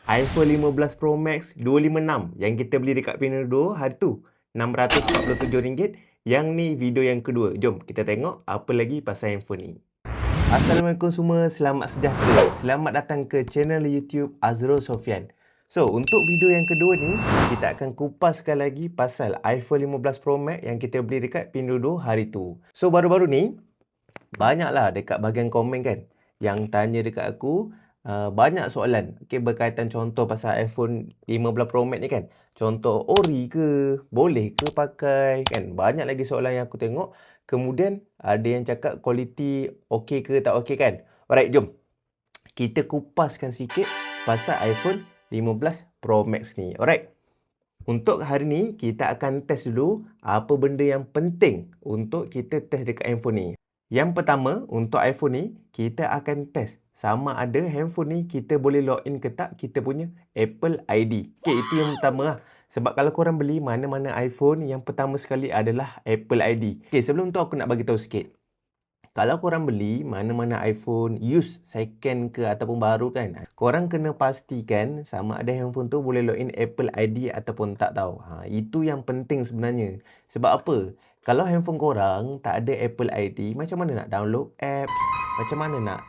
iPhone 15 Pro Max 256 yang kita beli dekat Pinduoduo hari tu RM647. Yang ni video yang kedua. Jom kita tengok apa lagi pasal handphone ni. Assalamualaikum semua, selamat sejahtera. Selamat datang ke channel YouTube Azrul Sophian. So, untuk video yang kedua ni, kita akan kupaskan lagi pasal iPhone 15 Pro Max yang kita beli dekat Pinduoduo hari tu. So, baru-baru ni, banyaklah dekat bahagian komen kan yang tanya dekat aku banyak soalan berkaitan contoh pasal iPhone 15 Pro Max ni kan. Contoh ori ke, boleh ke pakai kan. Banyak lagi soalan yang aku tengok. Kemudian ada yang cakap kualiti okey ke tak okey kan. Alright, jom kita kupaskan sikit pasal iPhone 15 Pro Max ni. Alright. Untuk hari ni kita akan test dulu apa benda yang penting untuk kita test dekat handphone ni. Yang pertama, untuk iPhone ni, kita akan test sama ada handphone ni kita boleh login ke tak kita punya Apple ID. Okay, itu yang pertama lah. Sebab kalau korang beli mana-mana iPhone, yang pertama sekali adalah Apple ID. Okay, sebelum tu aku nak bagi tahu sikit. Kalau korang beli mana-mana iPhone used, second ke ataupun baru kan, korang kena pastikan sama ada handphone tu boleh login Apple ID ataupun tak tahu. Itu yang penting sebenarnya. Sebab apa? Kalau handphone korang tak ada Apple ID, macam mana nak download apps? Macam mana nak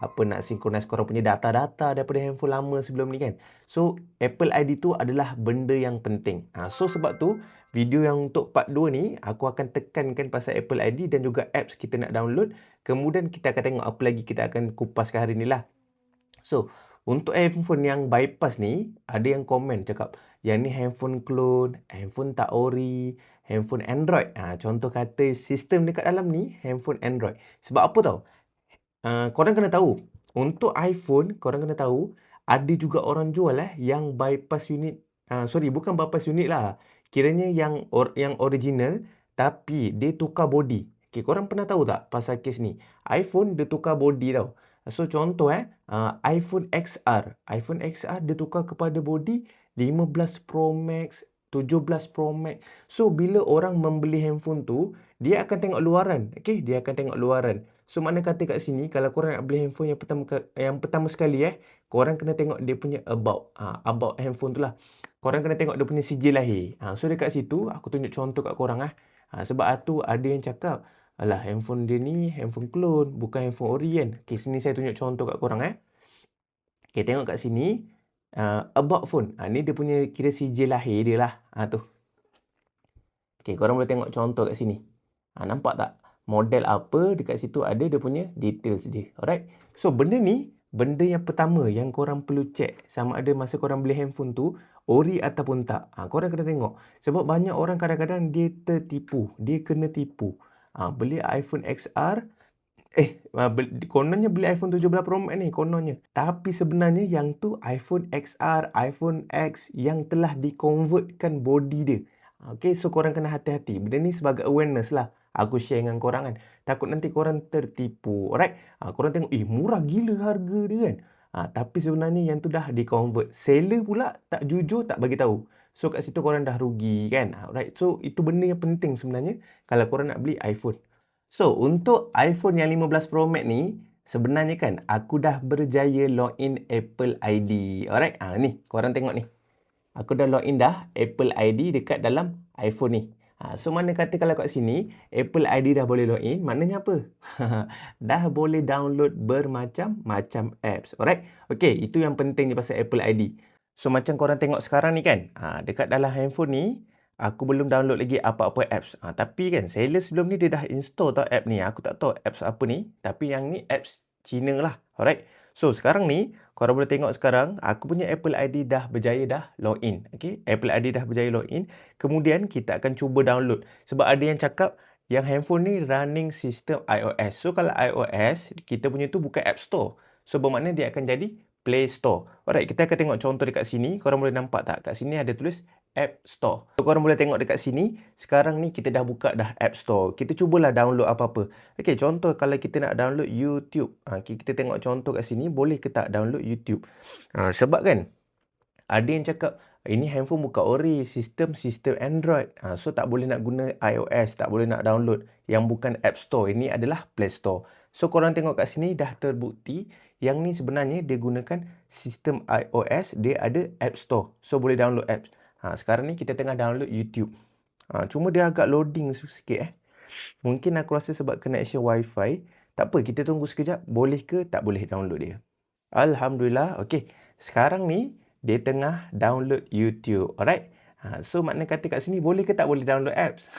nak synchronize korang punya data-data daripada handphone lama sebelum ni kan? So, Apple ID tu adalah benda yang penting. So, sebab tu, video yang untuk part 2 ni, aku akan tekankan pasal Apple ID dan juga apps kita nak download. Kemudian kita akan tengok apa lagi kita akan kupaskan hari ni lah. So, untuk handphone yang bypass ni, ada yang komen cakap, yang ni handphone clone, handphone tak ori, handphone Android. Contoh kata sistem dekat dalam ni, handphone Android. Sebab apa tau? Korang kena tahu, untuk iPhone, korang kena tahu, ada juga orang jual yang bypass unit. Bukan bypass unit lah. Kiranya yang original, tapi dia tukar body. Okay, korang pernah tahu tak pasal kes ni? iPhone dia tukar body tau. So, contoh iPhone XR. iPhone XR dia tukar kepada body 15 Pro Max, 17 Pro Max. So, bila orang membeli handphone tu, dia akan tengok luaran. Okay, dia akan tengok luaran. So, mana kata kat sini, kalau korang nak beli handphone yang pertama sekali, korang kena tengok dia punya about. About handphone tu lah. Korang kena tengok dia punya sijil lahir. So, dekat situ, aku tunjuk contoh kat korang. Sebab tu ada yang cakap, alah, handphone dia ni handphone clone, bukan handphone ori kan. Okay, sini saya tunjuk contoh kat korang. Okay, tengok kat sini. About phone. Ni dia punya kira sijil lahir dia lah. Tu. Okay, korang boleh tengok contoh kat sini. Nampak tak? Model apa dekat situ ada dia punya details dia. Alright. So, benda ni, benda yang pertama yang korang perlu check sama ada masa korang beli handphone tu, ori ataupun tak. Korang kena tengok. Sebab banyak orang kadang-kadang dia tertipu. Dia kena tipu. Beli iPhone XR, kononnya beli iPhone 17 Pro Max ni, kononnya. Tapi sebenarnya yang tu iPhone XR, iPhone X yang telah dikonvertkan body dia. Okay, so korang kena hati-hati. Benda ni sebagai awareness lah. Aku share dengan korang kan. Takut nanti korang tertipu. Alright? Korang tengok, murah gila harga dia kan. Tapi sebenarnya yang tu dah di-convert. Seller pula tak jujur, tak bagi tahu. So kat situ korang dah rugi kan. Alright? So itu benda yang penting sebenarnya kalau korang nak beli iPhone. So untuk iPhone yang 15 Pro Max ni, sebenarnya kan aku dah berjaya login Apple ID. Alright? Ni korang tengok ni. Aku dah login dah Apple ID dekat dalam iPhone ni. So, mana kata kalau kat sini, Apple ID dah boleh login, maknanya apa? Dah boleh download bermacam-macam apps. Alright? Okay, itu yang penting ni pasal Apple ID. So, macam korang tengok sekarang ni kan, dekat dalam handphone ni, aku belum download lagi apa-apa apps. Tapi kan, seller sebelum ni dia dah install tau app ni. Aku tak tahu apps apa ni, tapi yang ni apps Cina lah. Alright? So, sekarang ni, korang boleh tengok sekarang, aku punya Apple ID dah berjaya dah login. Okay? Apple ID dah berjaya login. Kemudian, kita akan cuba download. Sebab ada yang cakap, yang handphone ni running sistem iOS. So, kalau iOS, kita punya tu bukan App Store. So, bermakna dia akan jadi Play Store. Alright, kita akan tengok contoh dekat sini. Korang boleh nampak tak? Kat sini ada tulis App Store. So, korang boleh tengok dekat sini. Sekarang ni kita dah buka dah App Store. Kita cubalah download apa-apa. Okay, contoh kalau kita nak download YouTube. Kita tengok contoh kat sini. Boleh ke tak download YouTube? Sebab kan, ada yang cakap, ini handphone bukan ori, sistem Android. So, tak boleh nak guna iOS, tak boleh nak download yang bukan App Store. Ini adalah Play Store. So, korang tengok kat sini dah terbukti Yang ni sebenarnya dia gunakan sistem iOS, dia ada App Store. So, boleh download apps. Sekarang ni kita tengah download YouTube. Cuma dia agak loading sikit Mungkin aku rasa sebab connection Wi-Fi. Tak apa, kita tunggu sekejap. Boleh ke tak boleh download dia. Alhamdulillah. Okey. Sekarang ni dia tengah download YouTube. Alright. So makna kata kat sini boleh ke tak boleh download apps?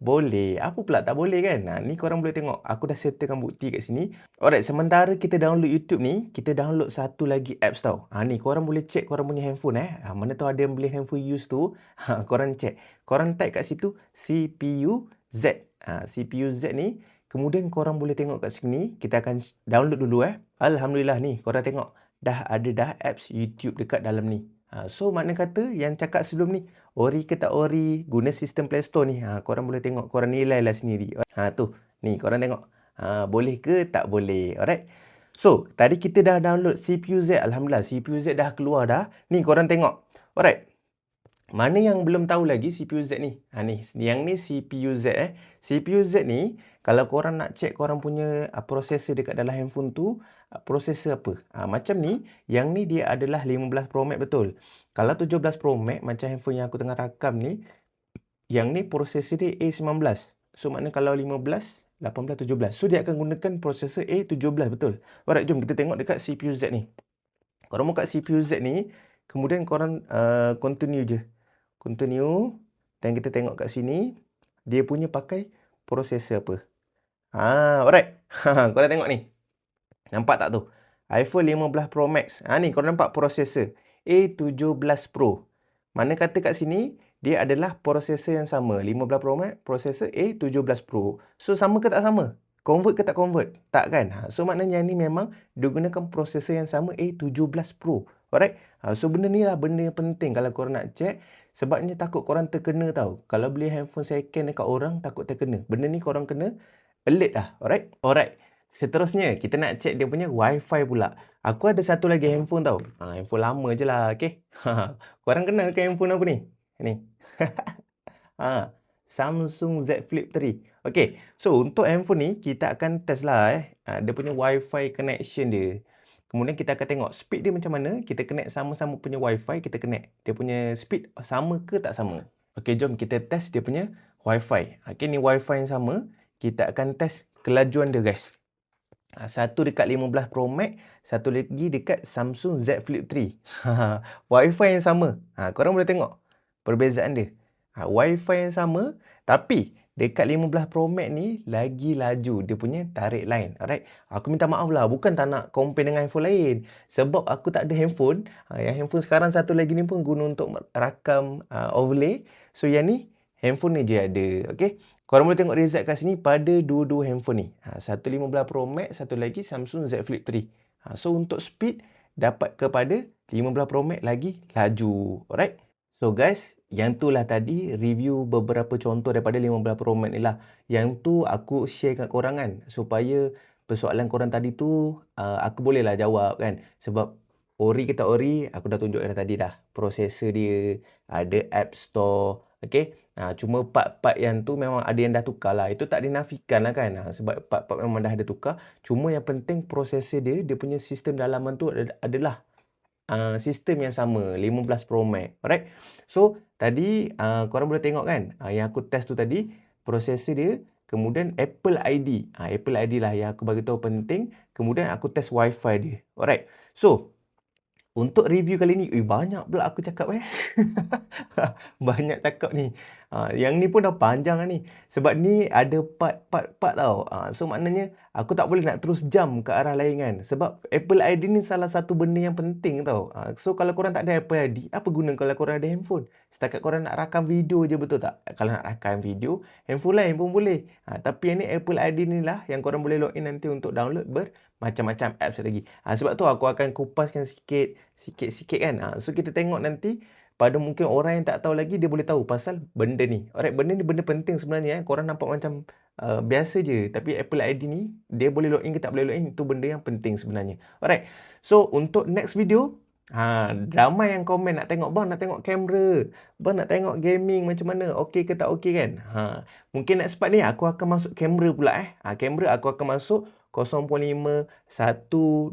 Boleh. Apa pula tak boleh kan? Ni korang boleh tengok. Aku dah settlekan bukti kat sini. Alright, sementara kita download YouTube ni, kita download satu lagi apps tau. Ni korang boleh check korang punya handphone Mana tahu ada yang beli handphone used tu. Korang check. Korang type kat situ CPU Z. CPU Z ni, kemudian korang boleh tengok kat sini. Kita akan download dulu Alhamdulillah ni, korang tengok. Dah ada apps YouTube dekat dalam ni. So makna kata yang cakap sebelum ni, ori ke tak ori, guna sistem Play Store ni. Korang boleh tengok, korang nilai lah sendiri. Tu, ni korang tengok. Boleh ke tak boleh. Alright. So, tadi kita dah download CPU Z. Alhamdulillah, CPU Z dah keluar dah. Ni korang tengok. Alright. Mana yang belum tahu lagi CPU Z ni? Yang ni CPU Z CPU Z ni, kalau korang nak check korang punya processor dekat dalam handphone tu, processor apa? Macam ni, yang ni dia adalah 15 Pro Max betul. Kalau 17 Pro Max, macam handphone yang aku tengah rakam ni, yang ni processor dia A19. So, makna kalau 15, 18, 17. So, dia akan gunakan processor A17 betul. Alright, jom kita tengok dekat CPU Z ni. Korang buka CPU Z ni, kemudian korang continue je. Continue. Dan kita tengok kat sini, dia punya pakai processor apa. Alright. Korang tengok ni. Nampak tak tu? iPhone 15 Pro Max. Ni korang nampak processor A17 Pro. Mana kata kat sini, dia adalah processor yang sama. 15 Pro Max, processor A17 Pro. So, sama ke tak sama? Convert ke tak convert? Tak kan? So, maknanya ni memang dia gunakan processor yang sama A17 Pro. Alright? So, benda ni lah benda yang penting kalau korang nak check. Sebabnya takut korang terkena tau. Kalau beli handphone second dekat orang, takut terkena. Benda ni korang kena alert lah. Alright? Alright. Seterusnya, kita nak check dia punya Wi-Fi pula. Aku ada satu lagi handphone tau. Handphone lama je lah. Okay? Korang kenal ke handphone apa ni? Ni. Samsung Z Flip 3. Okay. So, untuk handphone ni, kita akan test lah dia punya Wi-Fi connection dia. Kemudian kita akan tengok speed dia macam mana. Kita connect sama-sama punya Wi-Fi, kita connect. Dia punya speed sama ke tak sama. Okey, jom kita test dia punya Wi-Fi. Okey, ni Wi-Fi yang sama. Kita akan test kelajuan dia guys. Satu dekat 15 Pro Max, satu lagi dekat Samsung Z Flip 3. Wi-Fi yang sama. Korang boleh tengok perbezaan dia. Wi-Fi yang sama, tapi dekat 15 Pro Max ni lagi laju dia punya tarik line. Alright. Aku minta maaf lah, bukan tak nak compare dengan handphone lain. Sebab aku tak ada handphone. Yang handphone sekarang satu lagi ni pun guna untuk rakam overlay. So yang ni handphone ni je ada. Okay. Korang boleh tengok result kat sini pada dua-dua handphone ni. Satu 15 Pro Max, satu lagi Samsung Z Flip 3. So untuk speed dapat kepada 15 Pro Max lagi laju. Alright. So guys, yang tu lah tadi review beberapa contoh daripada 15 Pro Max ni lah. Yang tu aku share kat korang kan. Supaya persoalan korang tadi tu aku boleh lah jawab kan. Sebab ori ke tak ori, aku dah tunjuk dah tadi dah. Prosesor dia, ada App Store. Okay. Cuma part-part yang tu memang ada yang dah tukar lah. Itu tak dinafikan lah kan. Sebab part-part memang dah ada tukar. Cuma yang penting prosesor dia, dia punya sistem dalaman tu adalah sistem yang sama, 15 Pro Max. Alright. So, tadi korang boleh tengok kan, yang aku test tu tadi, prosesor dia, kemudian Apple ID. Apple ID lah yang aku bagi tahu penting. Kemudian aku test Wi-Fi dia. Alright. So, untuk review kali ni, banyak pula aku cakap Banyak cakap ni. Yang ni pun dah panjang lah ni. Sebab ni ada part-part tau. So maknanya aku tak boleh nak terus jump ke arah lain kan. Sebab Apple ID ni salah satu benda yang penting tau. So kalau korang tak ada Apple ID, apa guna kalau korang ada handphone? Setakat korang nak rakam video je, betul tak? Kalau nak rakam video, handphone lain pun boleh. Tapi yang ni Apple ID ni lah yang korang boleh login nanti untuk download macam-macam apps lagi. Sebab tu aku akan kupaskan sikit-sikit kan. So kita tengok nanti pada mungkin orang yang tak tahu lagi, dia boleh tahu pasal benda ni. Alright, benda ni benda penting sebenarnya. Korang nampak macam biasa je. Tapi Apple ID ni, dia boleh login ke tak boleh login, itu benda yang penting sebenarnya. Alright, so untuk next video, ramai yang komen nak tengok, bang nak tengok kamera, bang nak tengok gaming macam mana, okey ke tak okey kan. Mungkin next part ni aku akan masuk kamera pula Kamera aku akan masuk 0.5, 1, 2,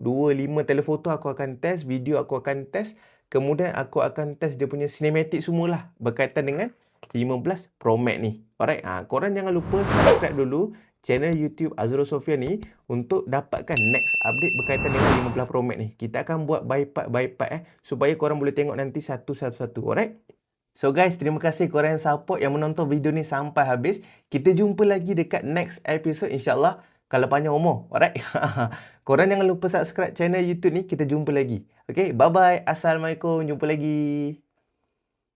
5 telefoto aku akan test, video aku akan test. Kemudian aku akan test dia punya cinematic semualah berkaitan dengan 15 Pro Max ni. Alright, korang jangan lupa subscribe dulu channel YouTube Azrul Sophian ni untuk dapatkan next update berkaitan dengan 15 Pro Max ni. Kita akan buat by part supaya korang boleh tengok nanti satu-satu. Alright? So guys, terima kasih korang yang support, yang menonton video ni sampai habis. Kita jumpa lagi dekat next episode insyaAllah kalau panjang umur. Alright? Korang jangan lupa subscribe channel YouTube ni. Kita jumpa lagi. Okay, bye-bye. Assalamualaikum. Jumpa lagi.